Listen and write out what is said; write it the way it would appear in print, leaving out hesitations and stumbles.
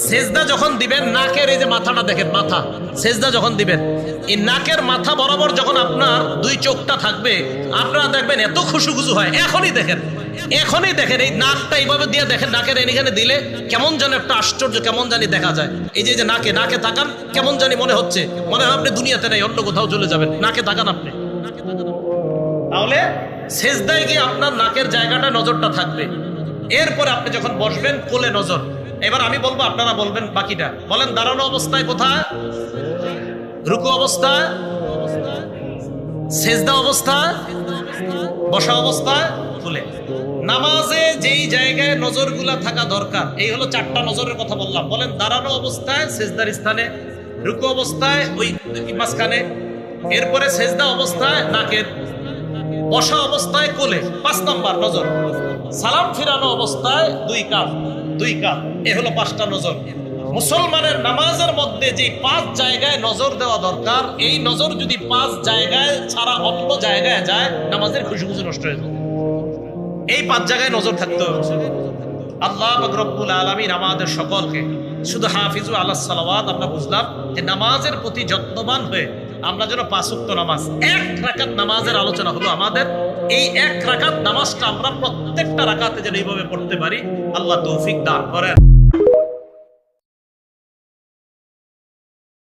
সেজদা যখন দিবেন নাকের এই যে মাথাটা দেখেন, মাথা সেজদা যখন দিবেন এই নাকের মাথা বরাবর যখন আপনার দুই চোখটা থাকবে, আপনারা দেখবেন এত খুশুখুশু হয়। এখনই দেখেন এই নাকটা এইভাবে দিয়ে দেখেন, নাকের এখানে দিলে কেমন যেন একটা আশ্চর্য কেমন জানি দেখা যায়। এই যে নাকে তাকান, কেমন জানি মনে হচ্ছে, মনে হয় আপনি দুনিয়াতে নাই, অন্য কোথাও চলে যাবেন। নাকে তাকান আপনি, তাহলে সেজদায় গিয়ে আপনার নাকের জায়গাটা নজরটা থাকবে। এরপরে আপনি যখন বসবেন কোলে নজর। এবার আমি বলবো, আপনারা বলবেন বাকিটা। বলেন দাঁড়ানো অবস্থায় কোথায়, রুকু অবস্থায়, সেজদা অবস্থায়, বসা অবস্থায়, কোলে। নামাজে যেই জায়গায় নজরগুলা থাকা দরকার, এই হলো 4টা নজরের কথা বললাম। বলেন দাঁড়ানো অবস্থায় সেজদার স্থানে, রুকু অবস্থায় ওই মাঝখানে, এরপরে সেজদা অবস্থায় নাকের, বসা অবস্থায় কোলে 5 নম্বর নজর, সালাম ফিরানো অবস্থায় দুই কাঁধ। এ হলো 5টা নজর। মুসলমানের নামাজের মধ্যে যে 5 জায়গায় নজর দেওয়া দরকার, এই নজর যদি 5 জায়গায় ছাড়া অন্য জায়গায় যায়, নামাজের খুশুখুশু নষ্ট হয়ে যাবে। এই 5 জায়গায় নজর থাকতে হবে। আল্লাহ পাক রব্বুল আলামিন আমাদের সকলকে শুধু হাফিজু আলাস সালাওয়াত, আমরা বুঝলাম যে নামাজের প্রতি যত্নবান হয়ে আমরা যেন 5 ওয়াক্ত নামাজ, 1 রাকাত নামাজের আলোচনা হলো আমাদের। এই 1 রাকাত নামাজটা আমরা প্রত্যেকটা রাকাতে যেন এইভাবে পড়তে পারি, আল্লাহ তৌফিক দান করেন।